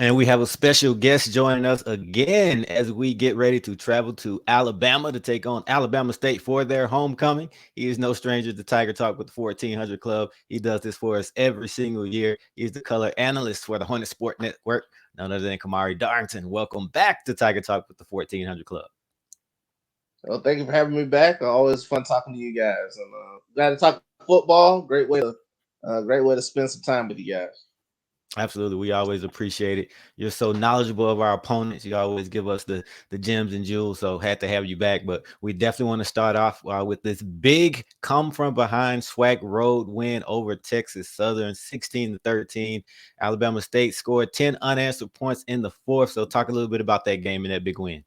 And we have a special guest joining us again as we get ready to travel to Alabama to take on Alabama State for their homecoming. He is no stranger to Tiger Talk with the 1400 Club. He does this for us every single year. He's the color analyst for the Hornet Sport Network, none other than Kamari Darrington. Welcome back to Tiger Talk with the 1400 Club. Well, thank you for having me back. Always fun talking to you guys, and glad to talk football. Great way to spend some time with you guys. Absolutely. We always appreciate it. You're so knowledgeable of our opponents. You always give us the gems and jewels. So had to have you back. But we definitely want to start off with this big come from behind SWAC road win over Texas Southern 16-13. Alabama State scored 10 unanswered points in the fourth. So talk a little bit about that game and that big win.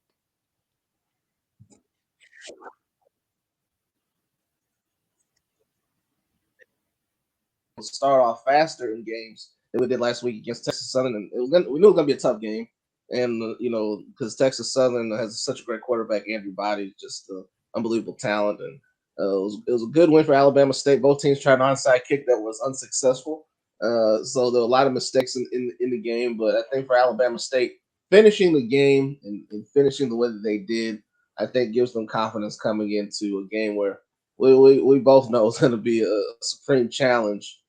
We'll start off faster in games than we did last week against Texas Southern, and we knew it was going to be a tough game. And because Texas Southern has such a great quarterback, Andrew Body, just unbelievable talent, and it was a good win for Alabama State. Both teams tried an onside kick that was unsuccessful, so there were a lot of mistakes in the game. But I think for Alabama State, finishing the game and finishing the way that they did, I think gives them confidence coming into a game where we both know it's going to be a supreme challenge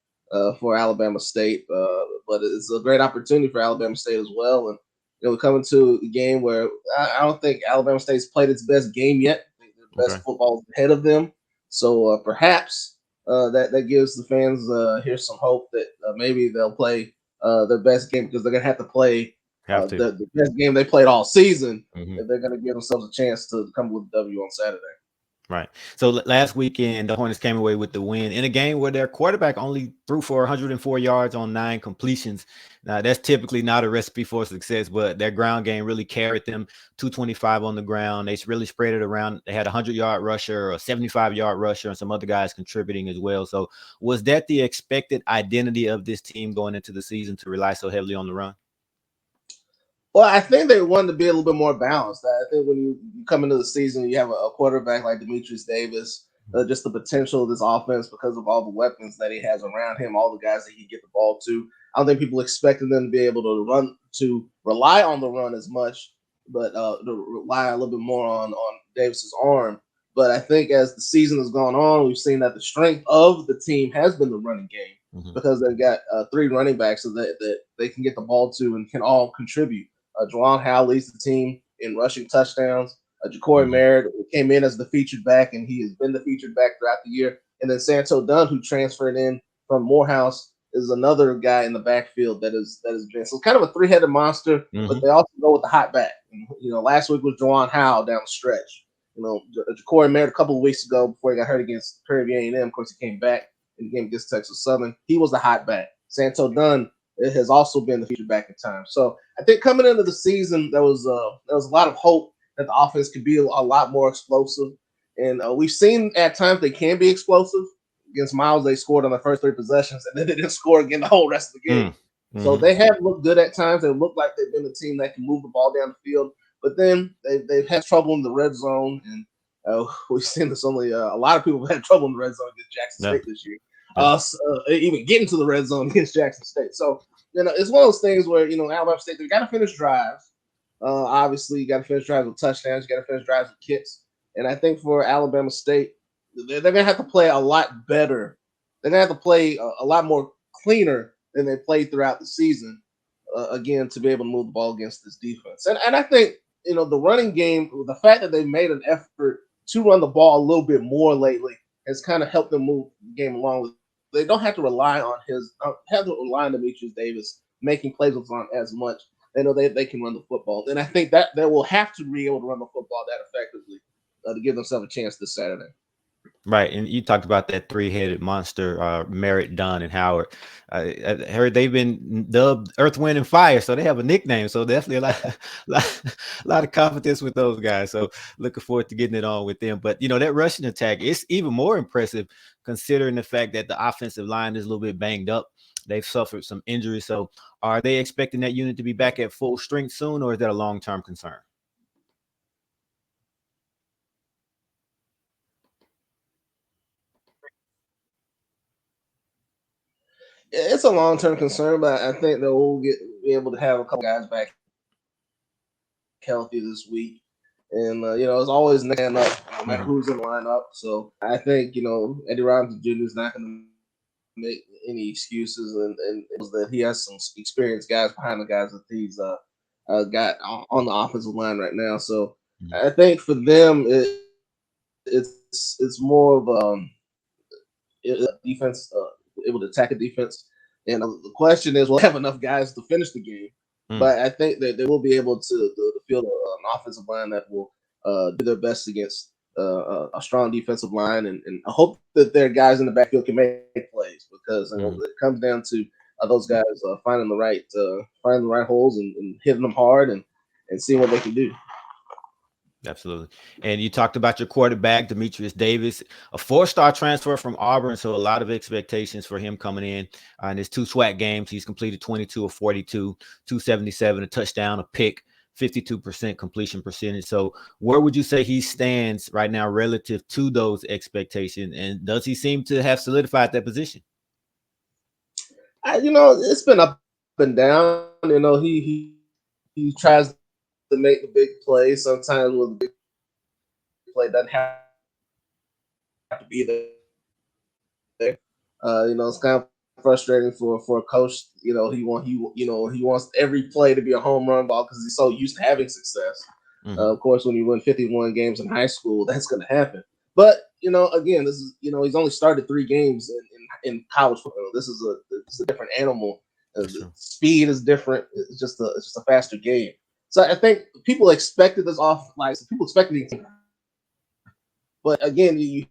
for Alabama State. But it's a great opportunity for Alabama State as well. And we're coming to a game where I don't think Alabama State's played its best game yet. I think their Okay. best football is ahead of them. So perhaps that gives the fans here some hope that maybe they'll play their best game, because they're going to have to play Have to. the best game they played all season Mhm. if they're going to give themselves a chance to come with a W on Saturday. Right. So last weekend, the Hornets came away with the win in a game where their quarterback only threw for 104 yards on 9 completions. Now, that's typically not a recipe for success, but their ground game really carried them. 225 on the ground. They really spread it around. They had a 100-yard rusher, a 75-yard rusher, and some other guys contributing as well. So, was that the expected identity of this team going into the season, to rely so heavily on the run? Well, I think they wanted to be a little bit more balanced. I think when you come into the season, you have a quarterback like Demetrius Davis, just the potential of this offense because of all the weapons that he has around him, all the guys that he get the ball to. I don't think people expected them to be able to rely on the run as much, but to rely a little bit more on Davis's arm. But I think as the season has gone on, we've seen that the strength of the team has been the running game, Mhm. because they've got three running backs that they can get the ball to and can all contribute. Juwan Howe leads the team in rushing touchdowns. Ja'Cory Mhm. Merritt came in as the featured back, and he has been the featured back throughout the year. And then Santo Dunn, who transferred in from Morehouse, is another guy in the backfield that has been so kind of a three-headed monster. But Mhm. they also go with the hot back. And, last week was Juwan Howe down the stretch. Ja'Cory Merritt a couple of weeks ago before he got hurt against Prairie A&M. Of course, he came back in the game against Texas Southern. He was the hot back. Santo Dunn has also been the featured back in time. So I think coming into the season, there was a lot of hope that the offense could be a lot more explosive, and we've seen at times they can be explosive. Against Miles, they scored on the first three possessions, and then they didn't score again the whole rest of the game. Mm. So Mhm. they have looked good at times. They look like they've been a team that can move the ball down the field, but then they've had trouble in the red zone, and we've seen this only a lot of people have had trouble in the red zone against Jackson Yeah. State this year. Yeah. Even getting to the red zone against Jackson State. So it's one of those things where Alabama State, they got to finish drives. Obviously, you got to finish drives with touchdowns. You got to finish drives with kicks. And I think for Alabama State, they're going to have to play a lot better. They're going to have to play a lot more cleaner than they played throughout the season. Again, to be able to move the ball against this defense, and I think the running game, the fact that they made an effort to run the ball a little bit more lately has kind of helped them move the game along. They don't have to rely on Demetrius Davis making plays with on as much. They know they can run the football, and I think that they will have to be able to run the football that effectively to give themselves a chance this Saturday. Right, and you talked about that three-headed monster, Merritt, Dunn, and Howard. I heard they've been dubbed Earth, Wind, and Fire, so they have a nickname. So definitely a lot, lot of confidence with those guys. So looking forward to getting it on with them. But that rushing attack, it's even more impressive considering the fact that the offensive line is a little bit banged up. They've suffered some injuries. So are they expecting that unit to be back at full strength soon, or is that a long-term concern? It's a long term concern, but I think that we'll get be able to have a couple guys back healthy this week. And it's always next man up, no matter Mhm. who's in the lineup. So I think Eddie Robinson Jr. is not going to make any excuses, and it was that he has some experienced guys behind the guys that he's got on the offensive line right now. So Mhm. I think for them, it's more of defense, able to attack a defense. And the question is, will they have enough guys to finish the game? Mm. But I think that they will be able to field an offensive line that will do their best against a strong defensive line, and I hope that their guys in the backfield can make plays, because Mhm. it comes down to those guys finding the right holes, and hitting them hard, and seeing what they can do. Absolutely. And you talked about your quarterback, Demetrius Davis, a 4-star transfer from Auburn. So a lot of expectations for him coming in his 2 SWAC games. He's completed 22 of 42, 277, a touchdown, a pick, 52% completion percentage. So where would you say he stands right now relative to those expectations? And does he seem to have solidified that position? It's been up and down. He tries to make the big play. Sometimes with the big play doesn't have to be there. It's kind of frustrating for a coach. He wants every play to be a home run ball because he's so used to having success. Mhm. Of course, when you win 51 games in high school, that's going to happen. But again, this is he's only started 3 games in college football. This is a different animal. That's The true. speed is different. It's just a faster game. So I think people expected this off. Like people expected it, but again, you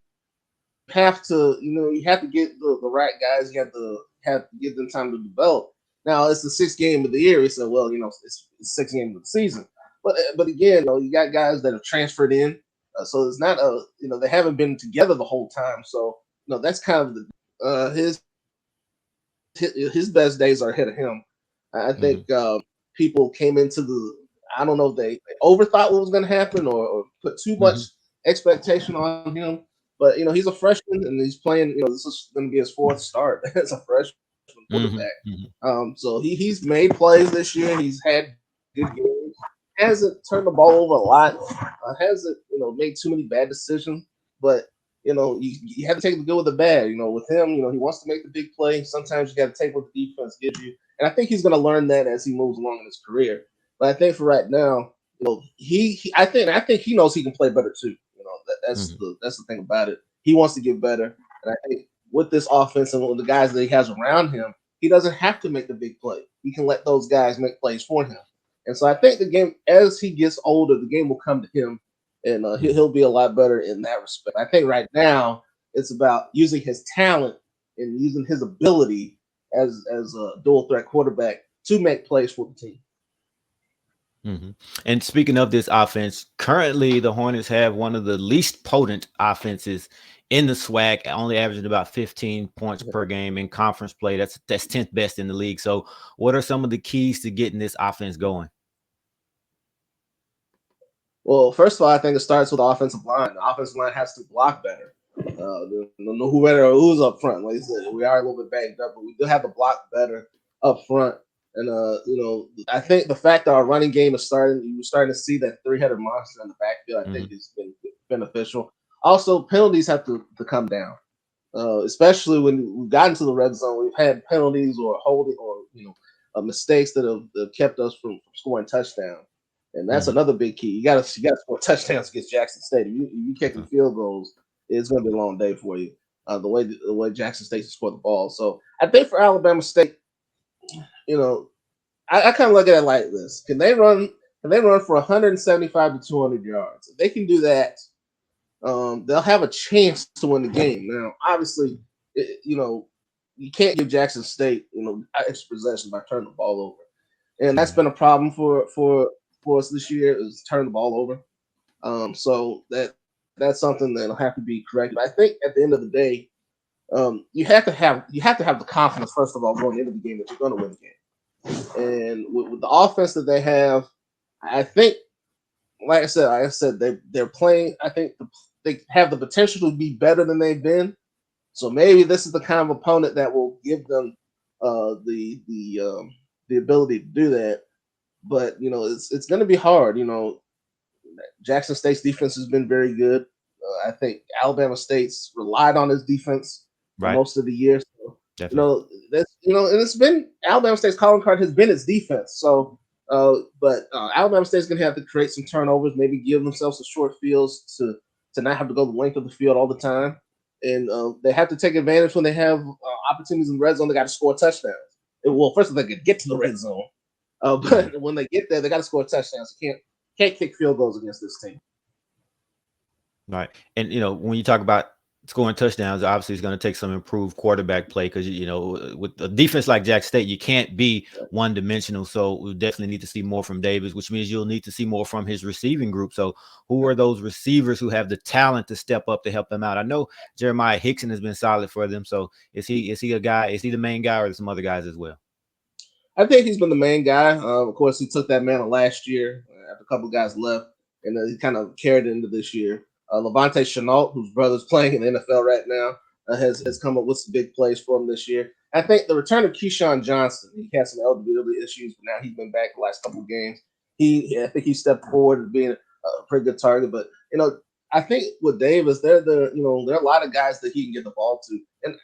have to get the right guys. You have to give them time to develop. Now it's the 6th game of the year. So well, it's the 6th game of the season. But again, you got guys that have transferred in, so it's not they haven't been together the whole time. So that's kind of his best days are ahead of him. I Mhm. think people came into the. I don't know if they overthought what was going to happen, or put too much Mhm. expectation on him. But he's a freshman and he's playing. This is going to be his 4th start as a freshman Mhm. quarterback. Mhm. So he's made plays this year. He's had good games. Hasn't turned the ball over a lot. Hasn't made too many bad decisions. But you have to take the good with the bad. With him, he wants to make the big play. Sometimes you got to take what the defense gives you, and I think he's going to learn that as he moves along in his career. But I think for right now, I think he knows he can play better too. That's Mhm. the thing about it. He wants to get better, and I think with this offense and with the guys that he has around him, he doesn't have to make the big play. He can let those guys make plays for him. And so I think the game, as he gets older, the game will come to him, and Mhm. he'll be a lot better in that respect. I think right now it's about using his talent and using his ability as a dual threat quarterback to make plays for the team. Mhm. And speaking of this offense, currently the Hornets have one of the least potent offenses in the SWAC, only averaging about 15 points per game in conference play. That's 10th best in the league. So, what are some of the keys to getting this offense going? Well, first of all, I think it starts with the offensive line. The offensive line has to block better. Who's up front. Like I said, we are a little bit banged up, but we do have to block better up front. And I think the fact that our running game is you're starting to see that 3-headed monster in the backfield. I think Mhm. has been beneficial. Also, penalties have to come down, especially when we've gotten to the red zone. We've had penalties or holding or mistakes that have kept us from scoring touchdowns. And that's Mhm. another big key. You gotta score touchdowns against Jackson State. If you kicking field goals, it's gonna be a long day for you. The way Jackson State scored the ball. So I think for Alabama State, you know, I kind of look at it like this: Can they run? Can they run for 175 to 200 yards? If they can do that, they'll have a chance to win the game. Now, obviously, you can't give Jackson State extra possession by turning the ball over, and that's Mhm. been a problem for us this year is turn the ball over. So that's something that'll have to be corrected. I think at the end of the day, you have to have the confidence first of all going into the game that you're going to win the game. And with the offense that they have, I think, like I said, they're playing. I think they have the potential to be better than they've been. So maybe this is the kind of opponent that will give them the the ability to do that. But it's going to be hard. Jackson State's defense has been very good. I think Alabama State's relied on his defense for Right. most of the year. So, Definitely. and it's been Alabama State's calling card has been its defense. So, but Alabama State's going to have to create some turnovers, maybe give themselves some short fields to not have to go the length of the field all the time, and they have to take advantage when they have opportunities in the red zone. They got to score touchdowns. Well, first of all, they could get to the red zone, but when they get there, they got to score touchdowns. You can't kick field goals against this team. Right. And, when you talk about scoring touchdowns, obviously it's going to take some improved quarterback play because, with a defense like Jack State, you can't be one dimensional. So we definitely need to see more from Davis, which means you'll need to see more from his receiving group. So who are those receivers who have the talent to step up to help them out? I know Jeremiah Hickson has been solid for them. So is he a guy? Is he the main guy, or are there some other guys as well? I think he's been the main guy. Of course, he took that mantle last year after a couple of guys left, and he kind of carried it into this year. Levante Chenault, whose brother's playing in the NFL right now, has come up with some big plays for him this year. I think the return of Keyshawn Johnson, he had some eligibility issues, but now he's been back the last couple of games. I think he stepped forward as being a pretty good target. But I think with Davis, there are a lot of guys that he can get the ball to, and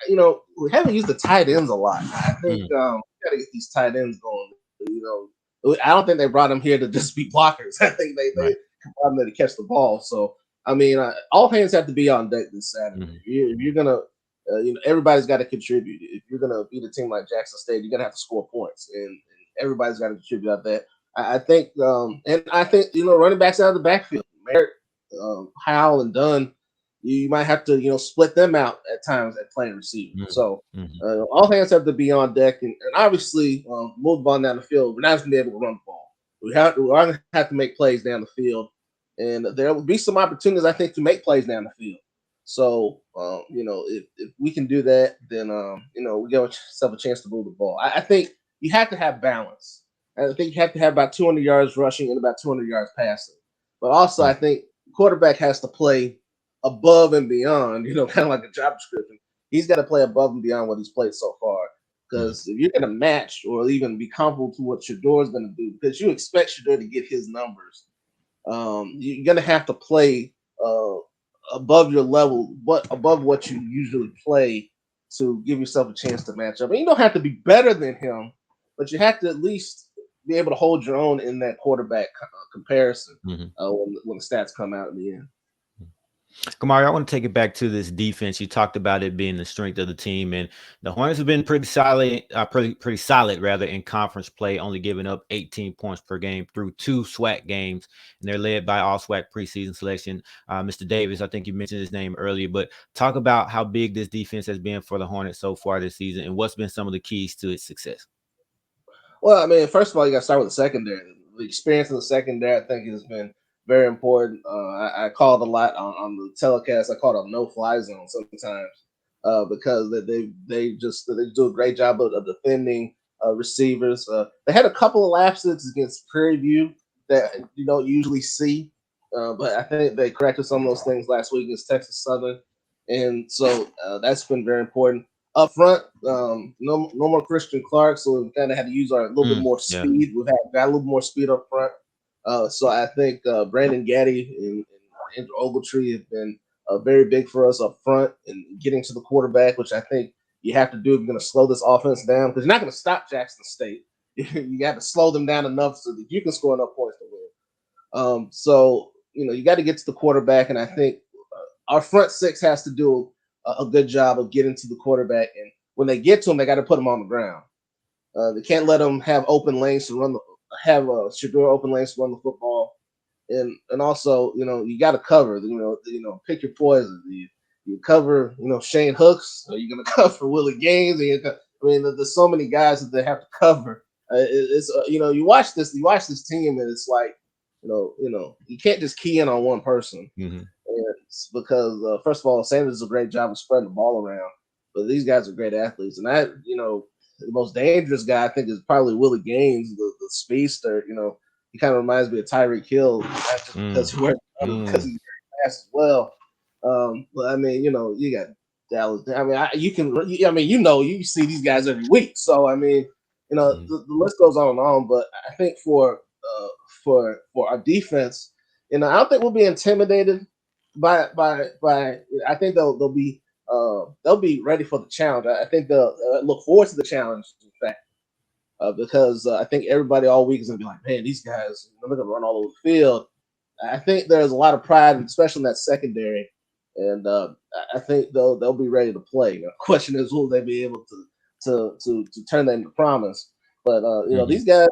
we haven't used the tight ends a lot. I think we got to get these tight ends going. I don't think they brought them here to just be blockers. I think they brought them there to catch the ball. So I mean, all hands have to be on deck this Saturday. If you're gonna, everybody's got to contribute. If you're gonna beat a team like Jackson State, you're gonna have to score points, and everybody's got to contribute at that. I think, running backs out of the backfield, Merritt, Howell, and Dunn, you might have to, split them out at times at playing receiver. So all hands have to be on deck, and obviously move the ball down the field. We're not going to be able to run the ball. We are going to have to make plays down the field. And there will be some opportunities, I think, to make plays down the field. So, if we can do that, then, we give ourselves a chance to move the ball. I think you have to have balance. I think you have to have about 200 yards rushing and about 200 yards passing. But also, I think quarterback has to play above and beyond, kind of like a job description. He's got to play above and beyond what he's played so far. Because if you're going to match or even be comparable to what Shedeur is going to do, because you expect Shedeur to get his numbers, you're gonna have to play above your level, above what you usually play to give yourself a chance to match up. And you don't have to be better than him, but you have to at least be able to hold your own in that quarterback comparison when the stats come out in the end. Kamari, I want to take it back to this defense. You talked about it being the strength of the team, and the Hornets have been pretty solid, pretty solid rather in conference play, only giving up 18 points per game through 2 SWAC games, and they're led by all SWAC preseason selection, Mr. Davis. I think you mentioned his name earlier, but talk about how big this defense has been for the Hornets so far this season, and what's been some of the keys to its success. Well, I mean, first of all, you got to start with the secondary. The experience of the secondary, I think, has been very important. I called a lot on the telecast. I called it a no-fly zone sometimes because they do a great job of defending receivers. They had a couple of lapses against Prairie View that you don't usually see, but I think they corrected some of those things last week against Texas Southern, and so that's been very important. Up front, no more Christian Clark, so we kind of had to use our little bit more speed. We've got a little more speed up front. So I think Brandon Gaddy and Andrew Ogletree have been very big for us up front and getting to the quarterback, which I think you have to do if you're going to slow this offense down, because you're not going to stop Jackson State. You got to slow them down enough so that you can score enough points to win. So, you got to get to the quarterback, and I think our front six has to do a good job of getting to the quarterback. And when they get to him, they got to put him on the ground. They can't let them have open lanes to have Shedeur open lanes to run the football. And also, you got to cover, pick your poison. You cover, Shane Hooks, or you're going to cover Willie Gaines. There's so many guys that they have to cover. You watch this team, and it's like, you can't just key in on one person. And it's because, first of all, Sanders does a great job of spreading the ball around, but these guys are great athletes. And the most dangerous guy, I think, is probably Willie Gaines, the speedster. He kind of reminds me of Tyreek Hill, not just because because he's very fast as well. But I mean, you got Dallas. I mean, you see these guys every week. So I mean, Mhm. The list goes on and on. But I think for our defense, I don't think we'll be intimidated by. I think they'll be ready for the challenge. I think they'll look forward to the challenge. In fact, because I think everybody all week is gonna be like, man, these guys, they're gonna run all over the field. I think there's a lot of pride, especially in that secondary, and I think they'll be ready to play. The question is, will they be able to turn that into promise? But Mhm. these guys,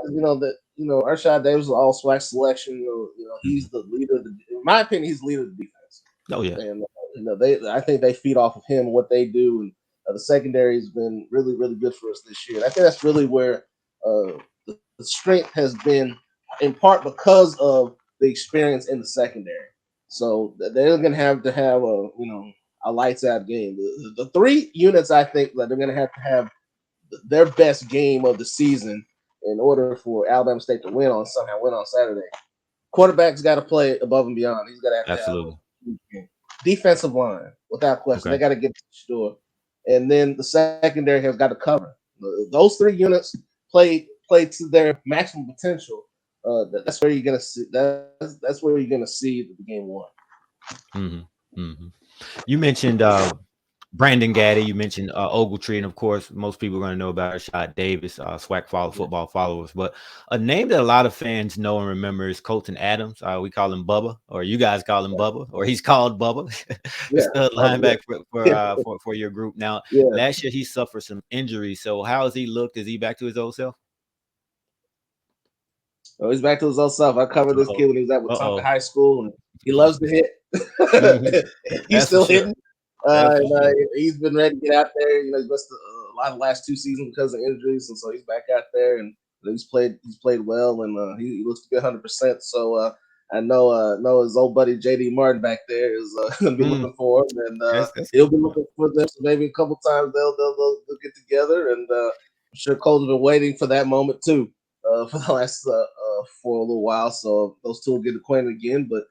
Arshad Davis is all SWAC selection. Mhm. He's the leader. In my opinion, he's the leader of the defense, Oh yeah, and I think they feed off of him and what they do, and the secondary has been really really good for us this year. And I think that's really where the strength has been, in part because of the experience in the secondary. So they're going to have a lights out game. The three units I think that they're going to have their best game of the season in order for Alabama State to win on Saturday. Quarterback's got to play above and beyond. He's got to have absolutely. a defensive line without question. They Okay. got to get to the store, and then the secondary has got to cover. Those three units play to their maximum potential. That's where you're gonna see. That's where you're gonna see the game won. Hmm. Hmm. You mentioned Brandon Gaddy. You mentioned Ogletree, and of course, most people are going to know about Rashad Davis, SWAC Yeah, football followers. But a name that a lot of fans know and remember is Colton Adams. We call him Bubba, or you guys call him Bubba, or he's called Bubba, the yeah, stud yeah, linebacker for your group. Now, yeah. last year he suffered some injuries. So how has he looked? Is he back to his old self? Oh, he's back to his old self. I covered Uh this oh. kid when he was at Uh Wetumpka oh. High School, and he loves to Hmm. hit. He's That's for still sure. hitting, That's for and sure. he's been ready to get out there. He's missed a lot of the last two seasons because of injuries, and so he's back out there, and he's played well, and he looks to be 100%. So know his old buddy JD Martin back there is going to be Mm, looking for him, and that's he'll good. be looking for them. So maybe a couple times they'll get together, and I'm sure Cole's been waiting for that moment too for the last for a little while. So those two will get acquainted again. But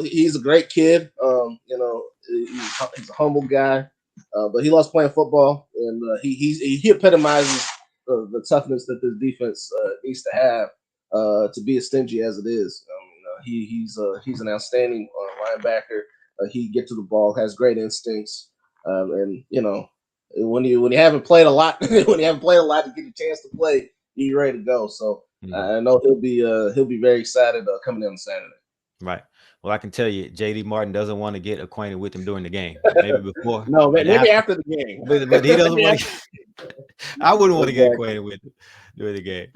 he's a great kid. He's a humble guy, but he loves playing football, and he epitomizes the toughness that this defense needs to have to be as stingy as it is. He's an outstanding linebacker. He gets to the ball, has great instincts, and when you haven't played a lot, when you haven't played a lot to get a chance to play, you're ready to go. So Mhm. I know he'll be very excited coming in on Saturday. Right. Well, I can tell you, JD Martin doesn't want to get acquainted with him during the game. Maybe before No, and maybe after, after the game. but he doesn't Maybe want after. to. I wouldn't want to get Exactly. acquainted with him during the game.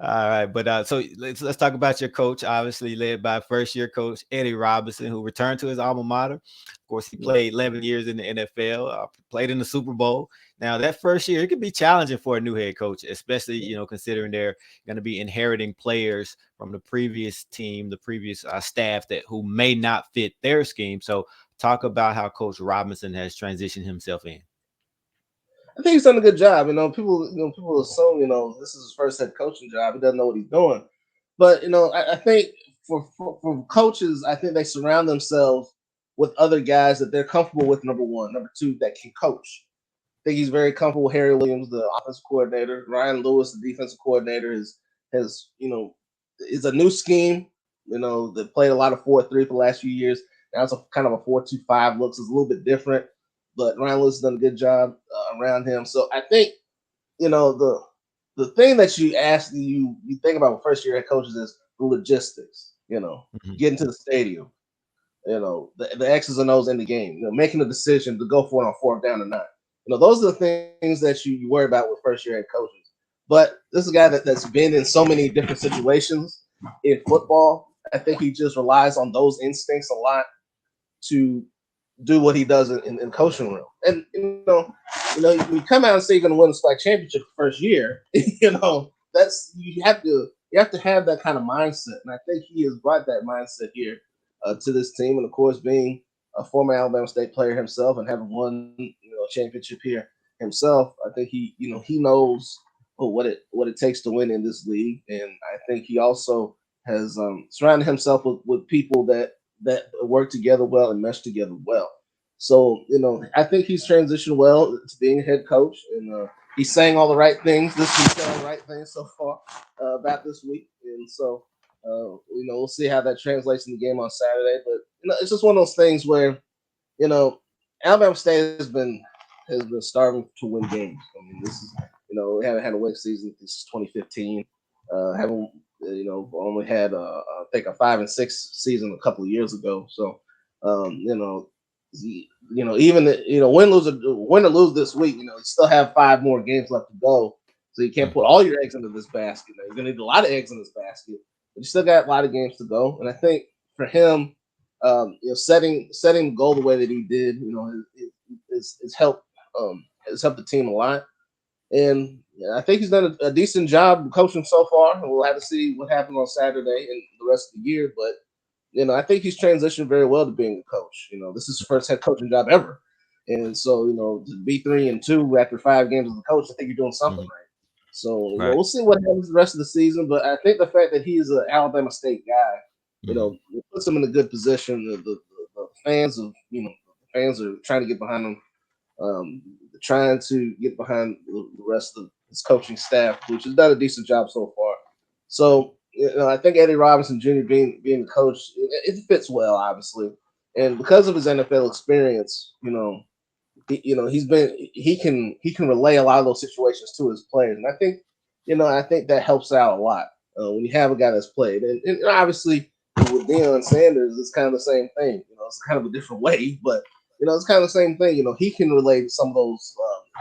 All right, but so let's talk about your coach. Obviously, led by first year coach Eddie Robinson, who returned to his alma mater. Of course, he Yeah. played 11 years in the NFL, played in the Super Bowl. Now, that first year, it could be challenging for a new head coach, especially considering they're going to be inheriting players from the previous team, the previous staff that who may not fit their scheme. So, talk about how Coach Robinson has transitioned himself in. I think he's done a good job. People assume this is his first head coaching job. He doesn't know what he's doing, but I think for coaches, I think they surround themselves with other guys that they're comfortable with. Number one, number two, that can coach. I think he's very comfortable with Harry Williams, the offensive coordinator. Ryan Lewis, the defensive coordinator, is a new scheme. That played a lot of 4-3 for the last few years. Now it's a kind of a 4-2-5 looks. It's a little bit different, but Ryan Lewis has done a good job around him. So I think the thing that you think about with first year head coaches is the logistics. Mhm. Getting to the stadium. The X's and O's in the game. Making a decision to go for it on fourth down or not. Those are the things that you worry about with first year head coaches. But this is a guy that's been in so many different situations in football. I think he just relies on those instincts a lot to do what he does in coaching room. And when you come out and say you're going to win the SWAC championship first year, that's you have to have that kind of mindset. And I think he has brought that mindset here to this team. And of course, being a former Alabama State player himself and having won a championship here himself, I think he knows what it takes to win in this league. And I think he also has surrounded himself with people that work together well and mesh together well. So I think he's transitioned well to being a head coach, and he's saying all the right things. This week, saying all the right things so far about this week, and so we'll see how that translates in the game on Saturday. But it's just one of those things where you know Alabama State has been starving to win games. I mean, this is we haven't had a win season since 2015. Haven't only had I think a 5-6 season a couple of years ago. So um, you know even win or lose this week, you still have 5 more games left to go. So you can't put Mhm. all your eggs into this basket. Now, you're gonna need a lot of eggs in this basket, but you still got a lot of games to go. And I think for him, setting the goal the way that he did, it's helped has helped the team a lot. And I think he's done a decent job coaching so far. And we'll have to see what happens on Saturday and the rest of the year. But I think he's transitioned very well to being a coach. This is his first head coaching job ever. And so, to be 3-2 after 5 games as a coach, I think you're doing something Mhm. right. So, Right. we'll see what happens the rest of the season. But I think the fact that he is an Alabama State guy, Mhm. it puts him in a good position. The fans are trying to get behind him, um, trying to get behind the rest of his coaching staff, which has done a decent job so far. So I think Eddie Robinson Jr. being the coach, it fits well, obviously, and because of his NFL experience, he can relay a lot of those situations to his players, and I think that helps out a lot when you have a guy that's played, and obviously with Deion Sanders, it's kind of the same thing. It's kind of a different way, but it's kind of the same thing. He can relate some of those.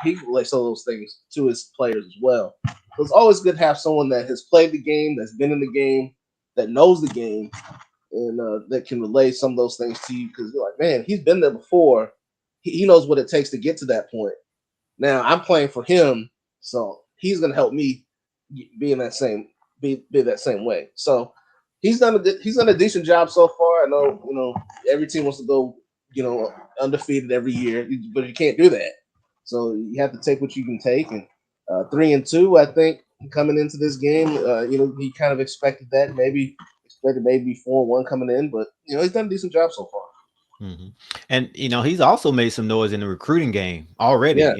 He can relate some of those things to his players as well. So it's always good to have someone that has played the game, that's been in the game, that knows the game, and that can relay some of those things to you because you're like, man, he's been there before. He knows what it takes to get to that point. Now I'm playing for him, so he's gonna help me be in that same be that same way. So he's done a decent job so far. I know every team wants to go undefeated every year, but you can't do that. So you have to take what you can take. And 3-2, I think coming into this game, he kind of expected that. Maybe expected maybe 4-1 coming in, but he's done a decent job so far. Mhm. And he's also made some noise in the recruiting game already. Yeah,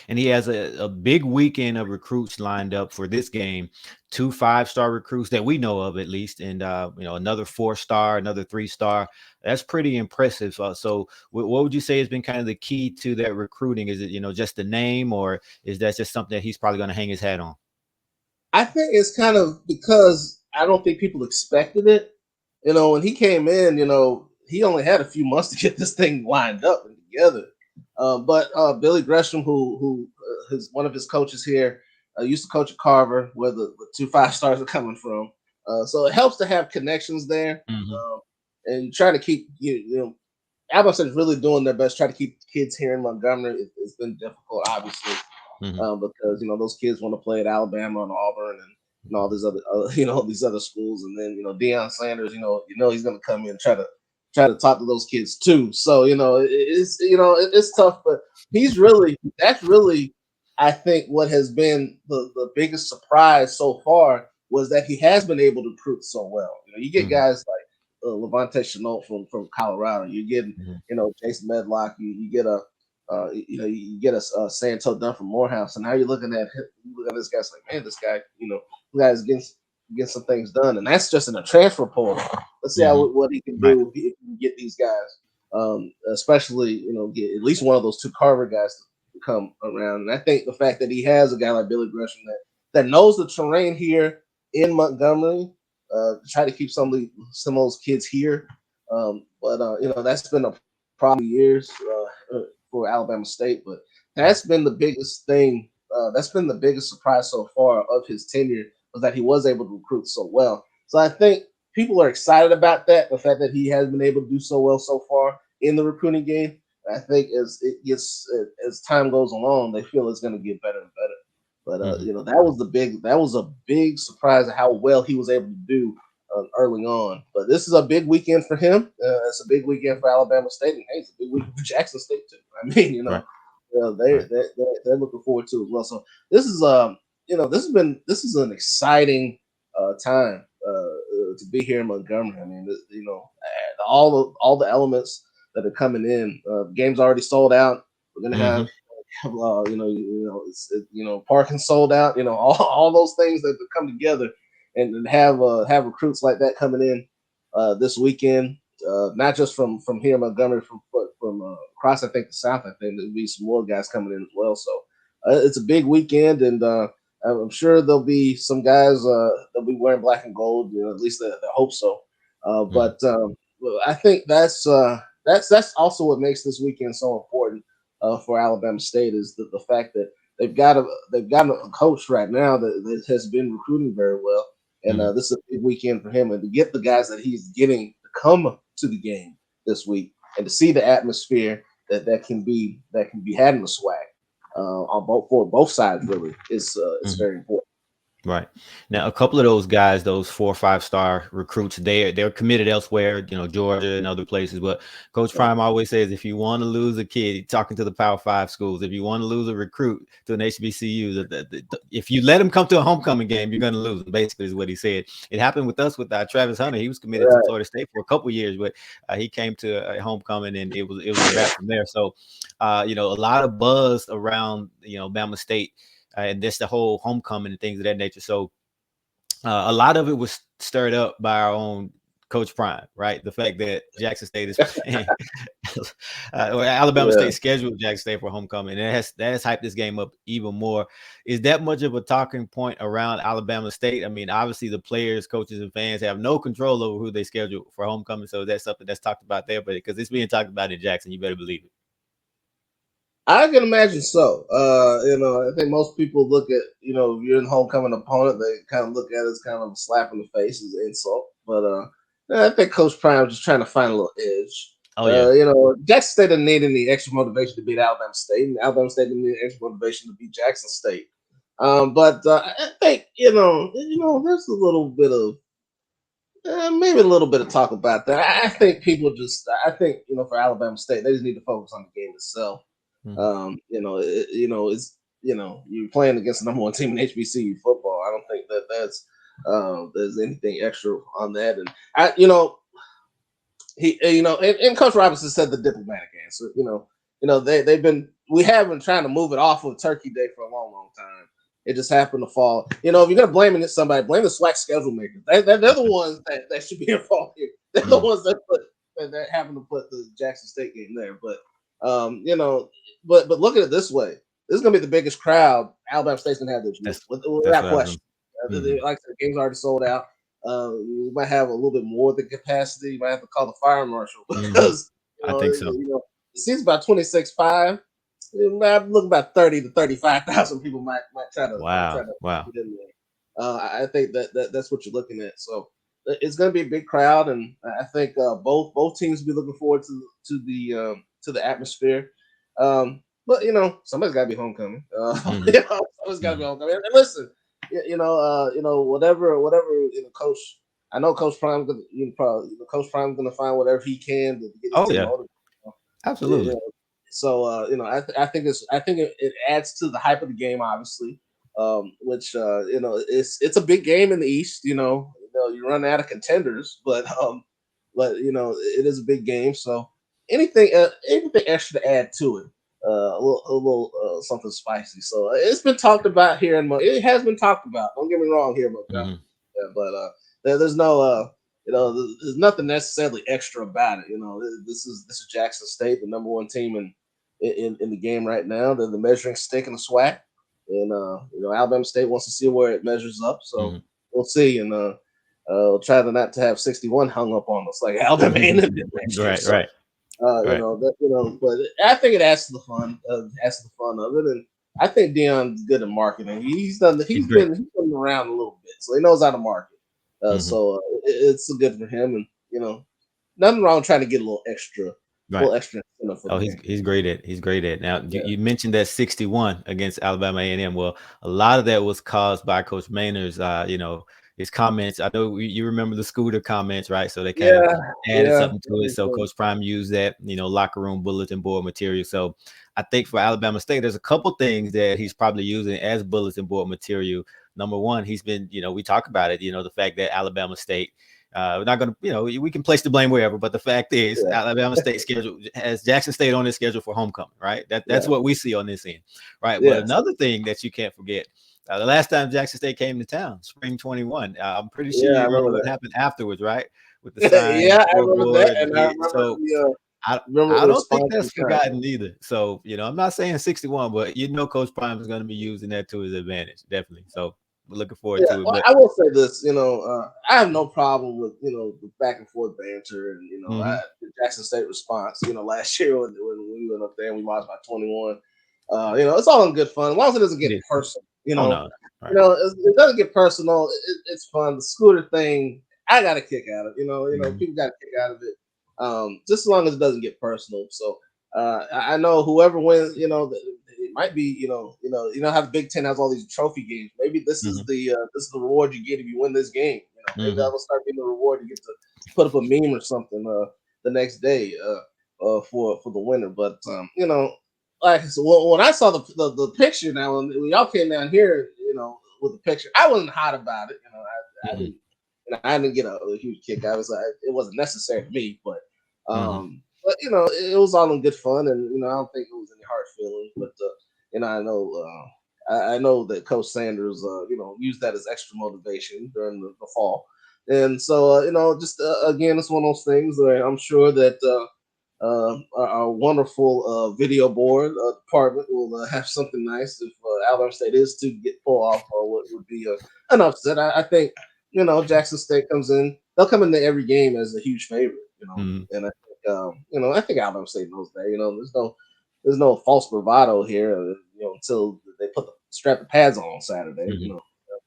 He has a big weekend of recruits lined up for this game. 2 5-star recruits that we know of at least, and another 4-star, another 3-star. That's pretty impressive. So what would you say has been kind of the key to that recruiting? Is it just the name, or is that just something that he's probably going to hang his hat on? I think it's kind of because I don't think people expected it. When he came in, he only had a few months to get this thing lined up and together. But Billy Gresham, who is one of his coaches here, used to coach at Carver, where the 2 5 stars are coming from. So it helps to have connections there, Hmm. and trying to keep Alabama is really doing their best, try to keep kids here in Montgomery. It's been difficult, obviously, Hmm. because those kids want to play at Alabama and Auburn and all these other these other schools, and then Deion Sanders, he's going to come in and try to talk to those kids too. So it's tough, but that's really I think what has been the biggest surprise so far was that he has been able to recruit so well. You get Hmm. guys like Levante Chenault from Colorado. You're getting Hmm. Jason Medlock. You get a you get a Santo Dunn from Morehouse, and now you're looking at this guy's like, man, this guy, this guy's getting some things done, and that's just in a transfer portal. Let's see Hmm. what he can Right. do if he can get these guys, especially get at least one of those 2 Carver guys to come around. And I think the fact that he has a guy like Billy Gresham that knows the terrain here in Montgomery, try to keep some of those kids here. But that's been a problem for years for Alabama State. But that's been the biggest thing. That's been the biggest surprise so far of his tenure was that he was able to recruit so well. So I think people are excited about that. The fact that he has been able to do so well so far in the recruiting game. I think as time goes along, they feel it's going to get better and better. But Hmm. that was a big surprise of how well he was able to do early on. But this is a big weekend for him. It's a big weekend for Alabama State, and hey, it's a big weekend for Jackson State too. I mean, Right. they Right. they're looking forward to it as well. So this is this is an exciting time to be here in Montgomery. I mean, all the elements that are coming in. Games already sold out. We're gonna have Hmm. parking sold out. All those things that come together and have recruits like that coming in this weekend. Not just from here, Montgomery, from across, I think, the South. I think there'll be some more guys coming in as well. So it's a big weekend, and I'm sure there'll be some guys that'll be wearing black and gold. At least I hope so. But well, I think that's also what makes this weekend so important for Alabama State is the fact that they've got a coach right now that has been recruiting very well, and this is a big weekend for him, and to get the guys that he's getting to come to the game this week and to see the atmosphere that can be had in the swag on both sides really is very important. Right. Now, a couple of those guys, those 4 or 5-star recruits, they're committed elsewhere, Georgia and other places. But Coach Prime always says, if you want to lose a kid, talking to the Power 5 schools, if you want to lose a recruit to an HBCU, if you let him come to a homecoming game, you're going to lose. Basically, is what he said. It happened with us with Travis Hunter. He was committed to Florida State for a couple of years, but he came to a homecoming and it was a wrap from there. So, a lot of buzz around Bama State. And that's the whole homecoming and things of that nature. So a lot of it was stirred up by our own Coach Prime, right? The fact that Jackson State is playing, or Alabama State scheduled Jackson State for homecoming, and that has hyped this game up even more. Is that much of a talking point around Alabama State? I mean, obviously the players, coaches, and fans have no control over who they schedule for homecoming, so that's something that's talked about there. But because it's being talked about in Jackson, you better believe it. I can imagine so. I think most people look at, if you're in homecoming opponent, they kind of look at it as kind of a slap in the face, as an insult. But I think Coach Prime was just trying to find a little edge. Oh, yeah. Jackson State didn't need any extra motivation to beat Alabama State, and Alabama State didn't need extra motivation to beat Jackson State. But I think, there's a little bit of, maybe a little bit of talk about that. I think for Alabama State, they just need to focus on the game itself. It's you're playing against the number one team in HBCU football. I don't think that's there's anything extra on that. And and Coach Robinson said the diplomatic answer. We have been trying to move it off of Turkey Day for a long, long time. It just happened to fall. If you're gonna blame it somebody, blame the SWAC schedule makers. They're the ones that should be involved here. They're the ones that happen to put the Jackson State game there. But but look at it this way: this is gonna be the biggest crowd Alabama State's gonna have this year, without question. Like I said, the game's already sold out. We might have a little bit more than capacity. You might have to call the fire marshal because I think so. The season's about 26,500. I'm looking about 30 to 35,000 people might try to wow. get in there. I think that's what you're looking at. So it's going to be a big crowd, and I think both teams will be looking forward to the atmosphere. But somebody's got to be homecoming. Somebody's got to be homecoming. And listen, whatever Coach. I know Coach Prime's Coach Prime's going to find whatever he can to get his team motivated. Absolutely. So I think it adds to the hype of the game, obviously. Which it's a big game in the East. You run out of contenders, but it is a big game. So anything extra to add to it, a little something spicy. So it's been talked about here, and it has been talked about. Don't get me wrong here, but there's no there's nothing necessarily extra about it. This is Jackson State, the number one team in the game right now. They're the measuring stick in the SWAC, and Alabama State wants to see where it measures up. So we'll see, and we'll try to not to have 61 hung up on us like Alabama A&M did next year. Right. But I think it adds to the fun, of it, and I think Deion's good at marketing. He's been around a little bit, so he knows how to market. So it's good for him, and nothing wrong trying to get a little extra. He's great at. Now you mentioned that 61 against Alabama A&M. Well, a lot of that was caused by Coach Mainer's, his comments. I know you remember the Scooter comments, right? So they kind of added something to it. So Coach Prime used that, locker room bulletin board material. So I think for Alabama State, there's a couple things that he's probably using as bulletin board material. Number one, he's been, we talk about it, the fact that Alabama State We're not going to, we can place the blame wherever, but the fact is, Yeah. Alabama State schedule has Jackson State on their schedule for homecoming, right? That's Yeah. what we see on this end, right? But Yes. another thing that you can't forget, the last time Jackson State came to town, spring 21. I'm pretty sure Yeah, I you remember remember what that. happened afterwards, right? With the sign, Yeah, the I remember that, scoreboard. and I remember So the remember I the don't think response that's from China. forgotten either. So, I'm not saying 61, but Coach Prime is going to be using that to his advantage, definitely. So we're looking forward Yeah, to it. well, But I will say this. I have no problem with the back and forth banter, and mhm. the Jackson State response. Last year when we went up there and we lost by 21. It's all in good fun as long as it doesn't It get is. personal. Oh no. Right. It doesn't get personal. It's fun. The scooter thing, I got a kick out of. Mhm. People got a kick out of it. Just as long as it doesn't get personal. So I know whoever wins, it might be, how the Big Ten has all these trophy games. Maybe Mhm. this is the reward you get if you win this game. Maybe that Mhm. will start being the reward. You get to put up a meme or something the next day for the winner. But like so when I saw the picture now when y'all came down here, with the picture, I wasn't hot about it. I Mhm. didn't. I didn't get a huge kick. I was like, it wasn't necessary to me, Mhm. but it was all in good fun, and I don't think it was any hard feelings. But I know I know that Coach Sanders used that as extra motivation during the fall, and so just again, it's one of those things where I'm sure that our wonderful video board department will have something nice if Alabama State is to get pull off what would be an upset. I think Jackson State comes in; they'll come into every game as a huge favorite. Mhm. And I think I think Alabama State knows that. There's no false bravado here. Until they strap the pads on Saturday. Mhm.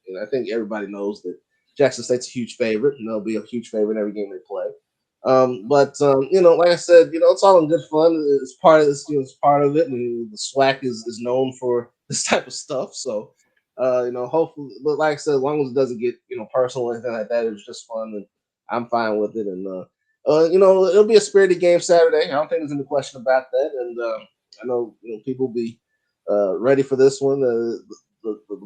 And I think everybody knows that Jackson State's a huge favorite, and they'll be a huge favorite in every game they play. But like I said, it's all in good fun. It's part of this, it's part of it. And the SWAC is known for this type of stuff. So, hopefully, but like I said, as long as it doesn't get personal or anything like that, it's just fun, and I'm fine with it. And it'll be a spirited game Saturday. I don't think there's any question about that. And I know people will be ready for this one. The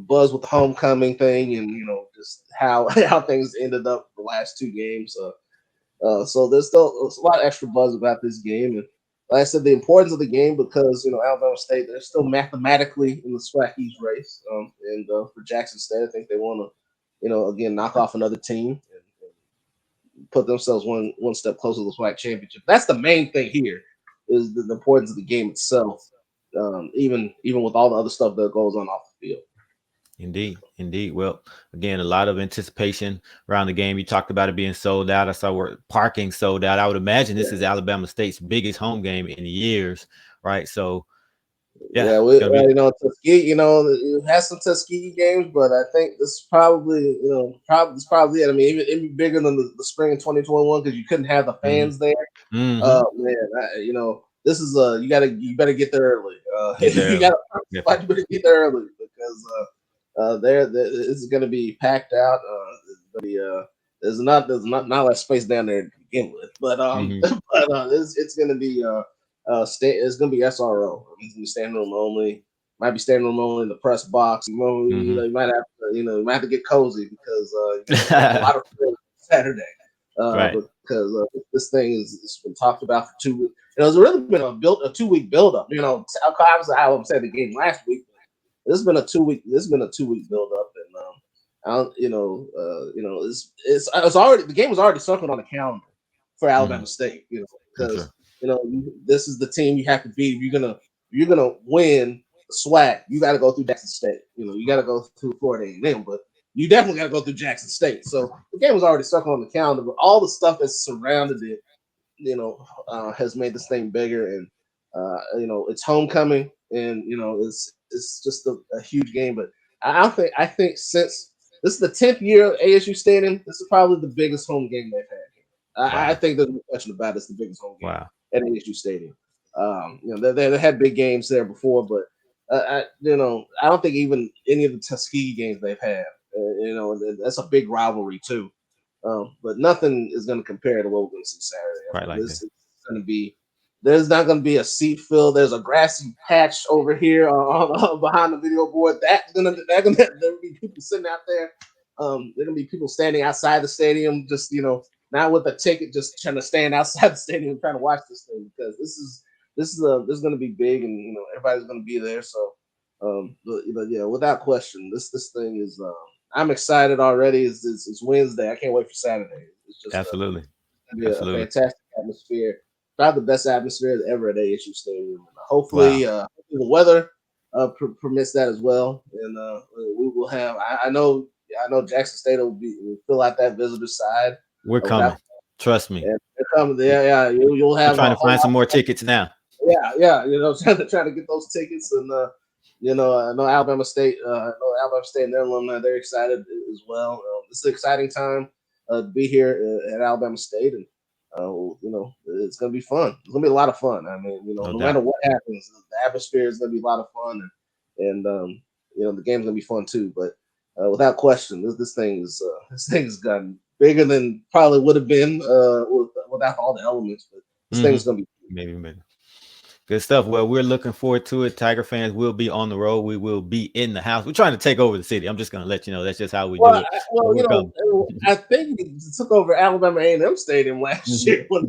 buzz with the homecoming thing, and just how how things ended up the last two games. So there's a lot of extra buzz about this game, and like I said, the importance of the game because Alabama State they're still mathematically in the SWAC East race, and for Jackson State, I think they want to again knock off another team and put themselves one step closer to the SWAC championship. That's the main thing here is the importance of the game itself, even with all the other stuff that goes on off the field. Indeed, indeed. Well, again, a lot of anticipation around the game. You talked about it being sold out. I saw where parking sold out. I would imagine this Yeah. is Alabama State's biggest home game in years, right? So, yeah, Yeah, it's gonna be. Tuskegee, it has some Tuskegee games, but I think this is probably, it's probably it. I mean, even bigger than the spring of 2021 because you couldn't have the Mhm. fans there. Mhm. Man, this is you better get there early. Get there You early. got Definitely. to better get there early because it's going to be packed out. There's not less space down there to begin with, but Mhm. it's going to be it's going to be SRO. It's going to be standing room only. Might be standing room only in the press box. Mhm. You might have to you might have to get cozy because a lot of Saturday. Right. Because this thing is it's been talked about for 2 weeks. It's really been a 2 week build up. Obviously I was saying the game last week. This has been a 2 week. This has been a 2 week build up, and I don't, it's already the game was already circled on the calendar for Mhm. Alabama State. I'm Because sure. this is the team you have to beat if you're gonna win the SWAC. You got to go through Jackson State. You got to go through Florida A&M, but you definitely got to go through Jackson State. So the game was already circled on the calendar, but all the stuff that's surrounded it, has made this thing bigger. And it's homecoming, and it's just a huge game. But I think since this is the 10th year of ASU Stadium, this is probably the biggest home game they've had. I Wow. think there's no question about it. It's the biggest home game Wow. at ASU Stadium. They had big games there before, but I don't think even any of the Tuskegee games they've had. That's a big rivalry too. But nothing is going to compare to what we're going to see Saturday. I Quite mean, like this that. is going to be. There's not going to be a seat fill. There's a grassy patch over here behind the video board. There'll be people sitting out there. There're going to be people standing outside the stadium, just not with a ticket, just trying to stand outside the stadium trying to watch this thing, because this is going to be big, and everybody's going to be there. So yeah, without question, this thing is. I'm excited already. It's Wednesday. I can't wait for Saturday. It's just Absolutely. be a fantastic atmosphere. Probably the best atmosphere ever at ASU Stadium. And hopefully, the weather permits that as well. And we will have. I know Jackson State will fill out that visitor side. We're coming. Trust me. And they're coming. Yeah. You'll have. We're trying to find some more tickets now. Yeah. Trying to get those tickets, and I know Alabama State. And their alumni, they're excited as well. This is an exciting time to be here at Alabama State, and it's going to be fun. It's going to be a lot of fun. I mean, no matter what happens, the atmosphere is going to be a lot of fun, and the game's going to be fun too. But without question, this thing's gotten bigger than probably would have been without all the elements. But this thing's going to be maybe better. Good stuff. Well, we're looking forward to it. Tiger fans will be on the road. We will be in the house. We're trying to take over the city. I'm just going to let you know that's just how we do it. Well, I think we took over Alabama A&M Stadium last year when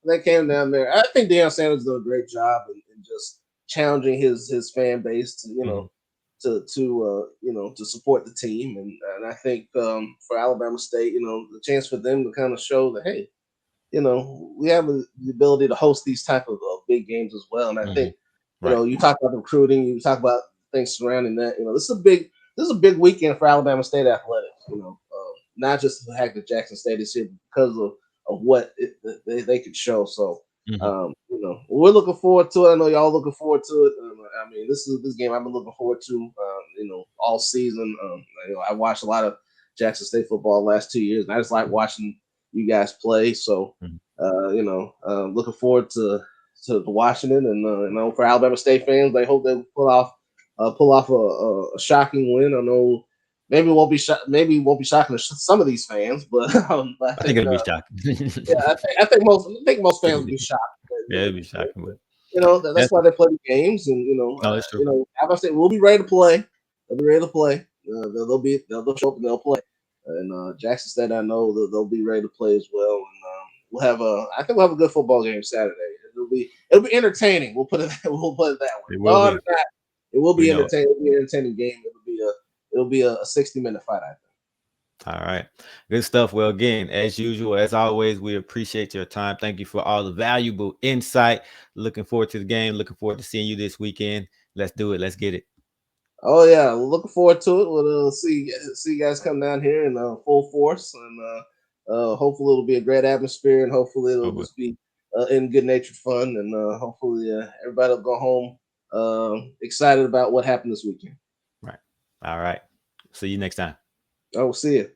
they came down there. I think Deion Sanders did a great job in just challenging his fan base to to support the team, and I think for Alabama State, the chance for them to kind of show that, hey, we have the ability to host these type of big games as well. And I think, you talk about recruiting, you talk about things surrounding that. This is a big weekend for Alabama State athletics. Not just the fact that Jackson State is here because of what they could show. So, we're looking forward to it. I know y'all looking forward to it. I mean, this game I've been looking forward to, all season. I watched a lot of Jackson State football the last 2 years, and I just like watching you guys play. So, looking forward to Washington, and for Alabama State fans, they hope they pull off a shocking win. I know maybe it won't be shocking to some of these fans, but I think it'll be shocking. Yeah, I think most fans will be shocked. Yeah, it'll be shocking. But that's why they play the games, and that's true. Alabama State will be ready to play. They'll be ready to play. They'll show up and they'll play. And Jackson State, I know they'll be ready to play as well. And I think we'll have a good football game Saturday. It'll be entertaining. We'll put it that way. It will be entertaining. It'll be an entertaining game. It'll be a 60-minute fight, I think. All right. Good stuff. Well, again, as usual, as always, we appreciate your time. Thank you for all the valuable insight. Looking forward to the game. Looking forward to seeing you this weekend. Let's do it. Let's get it. Oh yeah, looking forward to it. We'll see you guys come down here in full force, and hopefully it'll be a great atmosphere, and hopefully it'll just be in good-natured fun, and hopefully everybody will go home excited about what happened this weekend. Right. All right. See you next time. I will see you.